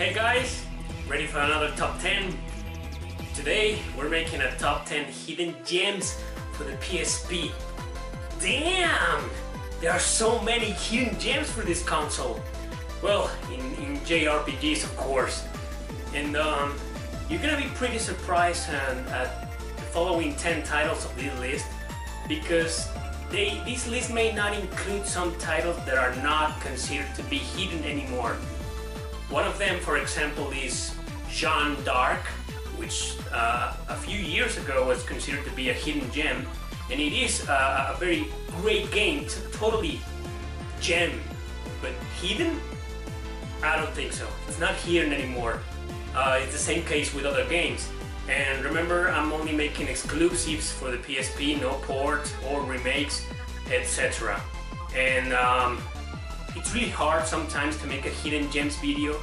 Hey guys, ready for another top 10? Today we're making a top 10 hidden gems for the PSP. Damn! There are so many hidden gems for this console. Well, in JRPGs of course. And you're gonna be pretty surprised at the following 10 titles of this list, because this list may not include some titles that are not considered to be hidden anymore. One of them, for example, is Jeanne d'Arc, which a few years ago was considered to be a hidden gem, and it is a very great game. It's a totally gem, but hidden? I don't think so. It's not hidden anymore. It's the same case with other games. And remember, I'm only making exclusives for the PSP, no ports or remakes, etc. And it's really hard sometimes to make a hidden gems video.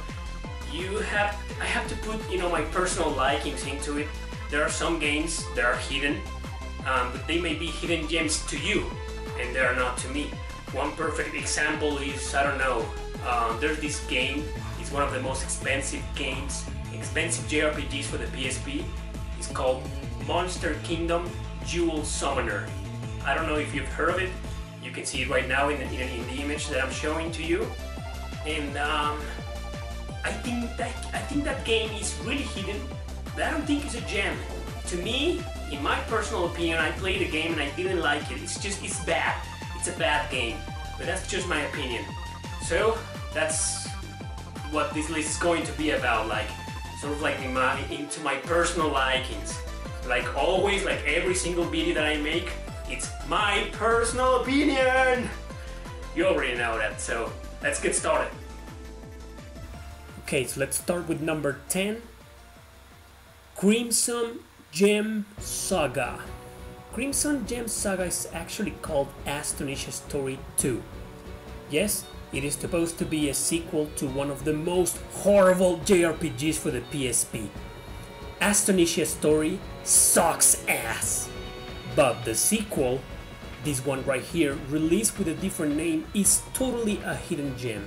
I have to put, my personal likings into it. There are some games that are hidden, but they may be hidden gems to you, and they are not to me. One perfect example is, I don't know, there's this game. It's one of the most expensive JRPGs for the PSP. It's called Monster Kingdom Jewel Summoner. I don't know if you've heard of it. You can see it right now in the image that I'm showing to you. And I think that game is really hidden, but I don't think it's a gem. To me, in my personal opinion, I played the game and I didn't like it. It's bad. It's a bad game, but that's just my opinion. So that's what this list is going to be about, sort of into my personal likings. Like always, like every single video that I make, it's my personal opinion. You already know that, so let's get started. Okay, so let's start with number 10. Crimson Gem Saga. Crimson Gem Saga is actually called Astonished Story 2. Yes, it is supposed to be a sequel to one of the most horrible JRPGs for the PSP. Astonished Story sucks ass. But the sequel, this one right here, released with a different name, is totally a hidden gem.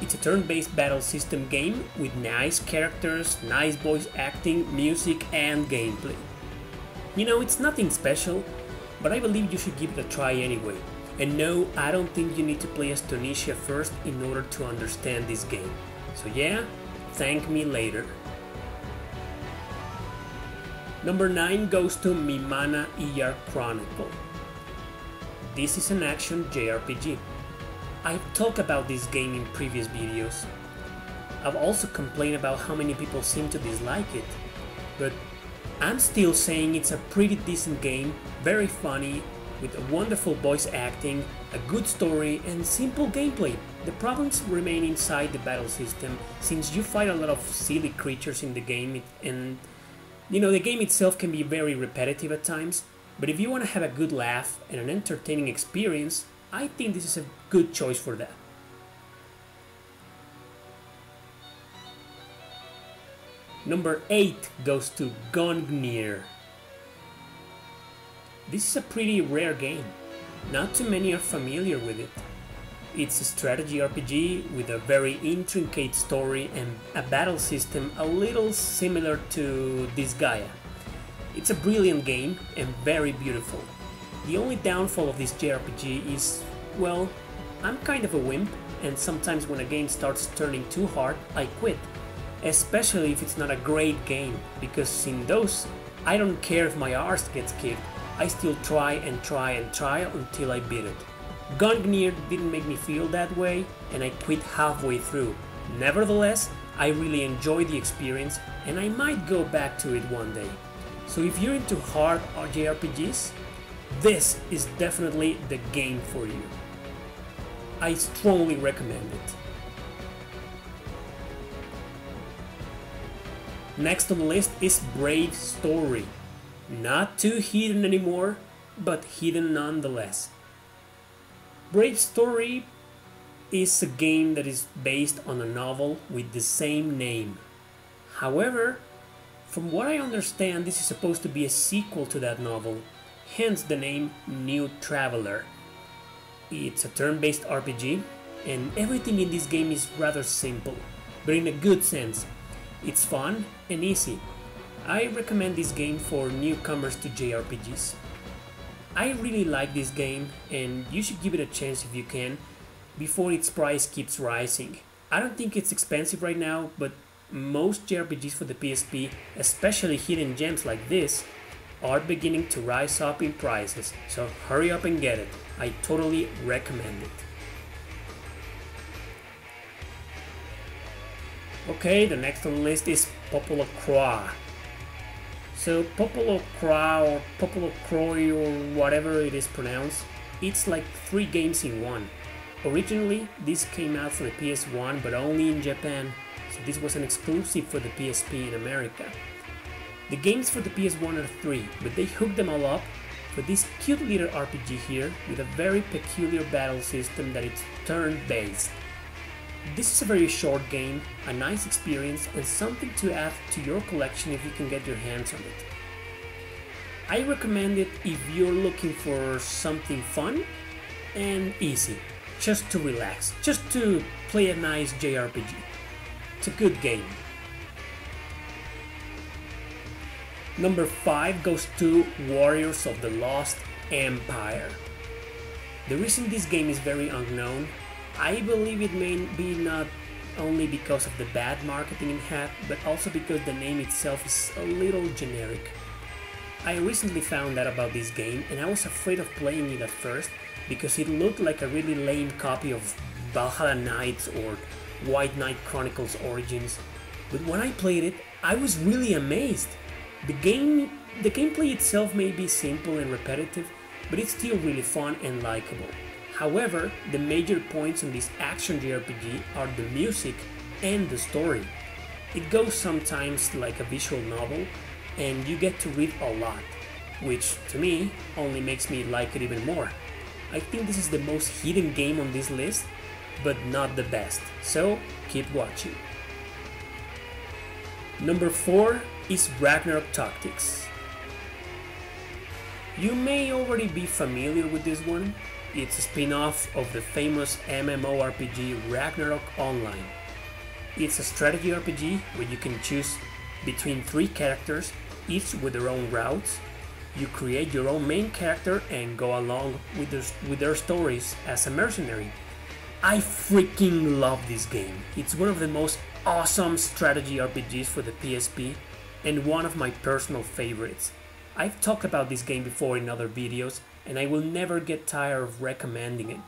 It's a turn-based battle system game with nice characters, nice voice acting, music and gameplay. It's nothing special, but I believe you should give it a try anyway. And no, I don't think you need to play Astonished first in order to understand this game. So yeah, thank me later. Number 9 goes to Mimana ER Chronicle. This is an action JRPG. I've talked about this game in previous videos. I've also complained about how many people seem to dislike it, but I'm still saying it's a pretty decent game, very funny, with a wonderful voice acting, a good story and simple gameplay. The problems remain inside the battle system, since you fight a lot of silly creatures in the game, and the game itself can be very repetitive at times, but if you want to have a good laugh and an entertaining experience, I think this is a good choice for that. Number 8 goes to Gungnir. This is a pretty rare game. Not too many are familiar with it. It's a strategy RPG with a very intricate story and a battle system a little similar to Disgaea. It's a brilliant game and very beautiful. The only downfall of this JRPG is, well, I'm kind of a wimp, and sometimes when a game starts turning too hard, I quit. Especially if it's not a great game, because in those, I don't care if my arse gets kicked, I still try and try and try until I beat it. Gungnir didn't make me feel that way, and I quit halfway through. Nevertheless, I really enjoyed the experience, and I might go back to it one day. So if you're into hard JRPGs, this is definitely the game for you. I strongly recommend it. Next on the list is Brave Story. Not too hidden anymore, but hidden nonetheless. Brave Story is a game that is based on a novel with the same name. However, from what I understand, this is supposed to be a sequel to that novel, hence the name New Traveler. It's a turn-based RPG, and everything in this game is rather simple. but in a good sense. It's fun and easy. I recommend this game for newcomers to JRPGs. I really like this game and you should give it a chance if you can, before its price keeps rising. I don't think it's expensive right now, but most JRPGs for the PSP, especially hidden gems like this, are beginning to rise up in prices, so hurry up and get it. I totally recommend it. Okay, the next on the list is Popolo Croix. So Popolo Croix or Popolo Croix or whatever it is pronounced, it's like 3 games in one. Originally, this came out for the PS1 but only in Japan, so this was an exclusive for the PSP in America. The games for the PS1 are 3, but they hooked them all up for this cute little RPG here with a very peculiar battle system that is turn-based. This is a very short game, a nice experience, and something to add to your collection if you can get your hands on it. I recommend it if you're looking for something fun and easy, just to relax, just to play a nice JRPG. It's a good game. Number 5 goes to Warriors of the Lost Empire. The reason this game is very unknown, I believe it may be not only because of the bad marketing it had, but also because the name itself is a little generic. I recently found out about this game and I was afraid of playing it at first because it looked like a really lame copy of Valhalla Knights or White Knight Chronicles Origins, but when I played it, I was really amazed. The gameplay itself may be simple and repetitive, but it's still really fun and likable. However, the major points in this action JRPG are the music and the story. It goes sometimes like a visual novel, and you get to read a lot, which to me only makes me like it even more. I think this is the most hidden game on this list, but not the best, so keep watching. Number 4 is Ragnarok Tactics. You may already be familiar with this one. It's a spin-off of the famous MMORPG Ragnarok Online. It's a strategy RPG where you can choose between 3 characters, each with their own routes. You create your own main character and go along with their stories as a mercenary. I freaking love this game. It's one of the most awesome strategy RPGs for the PSP and one of my personal favorites. I've talked about this game before in other videos and I will never get tired of recommending it.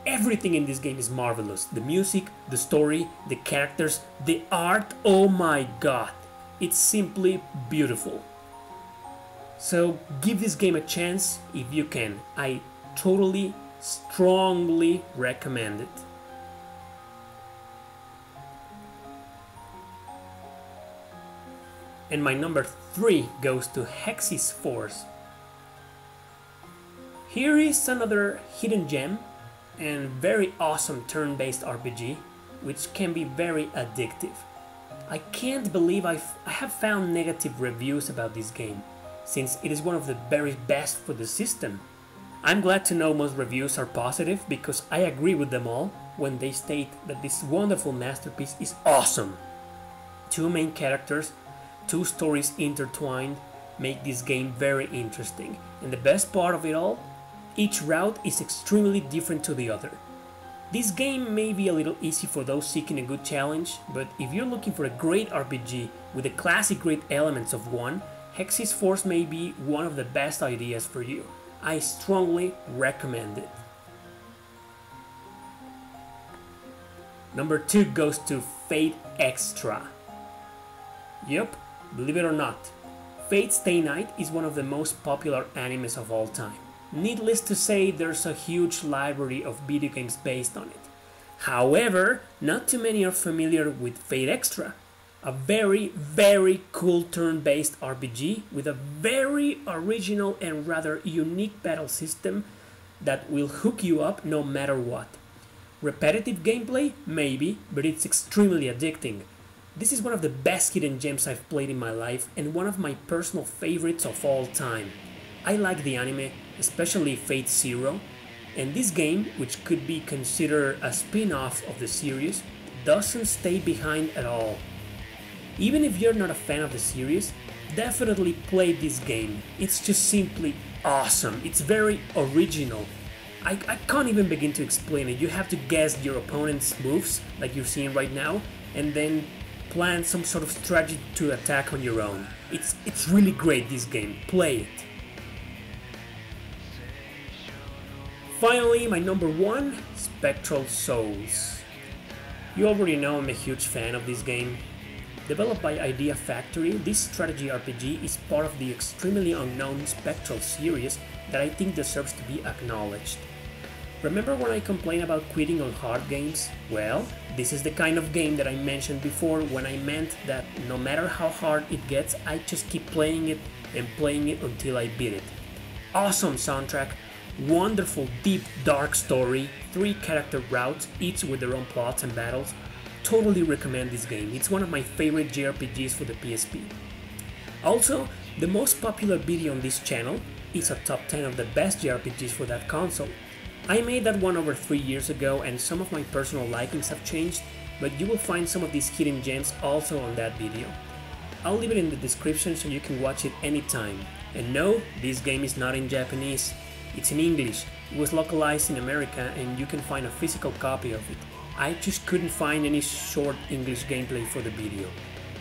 Everything in this game is marvelous. The music, the story, the characters, the art, oh my god. It's simply beautiful. So give this game a chance if you can. I totally, strongly recommend it. And my number 3 goes to Hexis Force. Here is another hidden gem and very awesome turn-based RPG, which can be very addictive. I can't believe I have found negative reviews about this game, since it is one of the very best for the system. I'm glad to know most reviews are positive because I agree with them all when they state that this wonderful masterpiece is awesome. 2 main characters, 2 stories intertwined make this game very interesting, and the best part of it all, each route is extremely different to the other. This game may be a little easy for those seeking a good challenge, but if you're looking for a great RPG with the classic great elements of one, Hexis Force may be one of the best ideas for you. I strongly recommend it. Number 2 goes to Fate Extra. Yup, believe it or not, Fate Stay Night is one of the most popular animes of all time. Needless to say, there's a huge library of video games based on it. However, not too many are familiar with Fate Extra, a very, very cool turn-based RPG with a very original and rather unique battle system that will hook you up no matter what. Repetitive gameplay? Maybe, but it's extremely addicting. This is one of the best hidden gems I've played in my life and one of my personal favorites of all time. I like the anime, especially Fate Zero, and this game, which could be considered a spin-off of the series, doesn't stay behind at all. Even if you're not a fan of the series, definitely play this game. It's just simply awesome. It's very original. I can't even begin to explain it. You have to guess your opponent's moves, like you're seeing right now, and then plan some sort of strategy to attack on your own. It's really great, this game. Play it. Finally, my number 1, Spectral Souls. You already know I'm a huge fan of this game. Developed by Idea Factory, this strategy RPG is part of the extremely unknown Spectral series that I think deserves to be acknowledged. Remember when I complained about quitting on hard games? Well, this is the kind of game that I mentioned before when I meant that no matter how hard it gets, I just keep playing it and playing it until I beat it. Awesome soundtrack, wonderful deep dark story, 3 character routes, each with their own plots and battles. Totally recommend this game. It's one of my favorite JRPGs for the PSP. Also, the most popular video on this channel is a top 10 of the best JRPGs for that console. I made that one over 3 years ago and some of my personal likings have changed, but you will find some of these hidden gems also on that video. I'll leave it in the description so you can watch it anytime. And no, this game is not in Japanese. It's in English. It was localized in America and you can find a physical copy of it. I just couldn't find any short English gameplay for the video.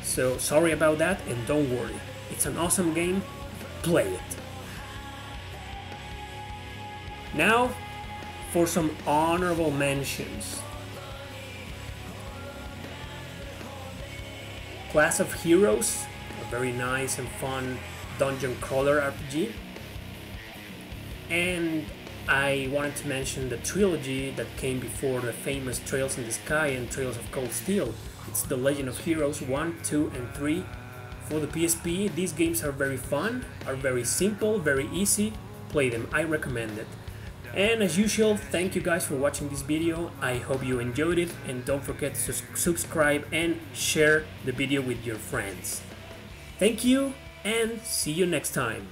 So sorry about that, and don't worry. It's an awesome game. Play it. Now, for some honorable mentions. Class of Heroes, a very nice and fun dungeon crawler RPG. And I wanted to mention the trilogy that came before the famous Trails in the Sky and Trails of Cold Steel. It's The Legend of Heroes 1, 2 and 3. For the PSP, these games are very fun, are very simple, very easy. Play them, I recommend it. And as usual, thank you guys for watching this video. I hope you enjoyed it, and don't forget to subscribe and share the video with your friends. Thank you, and see you next time.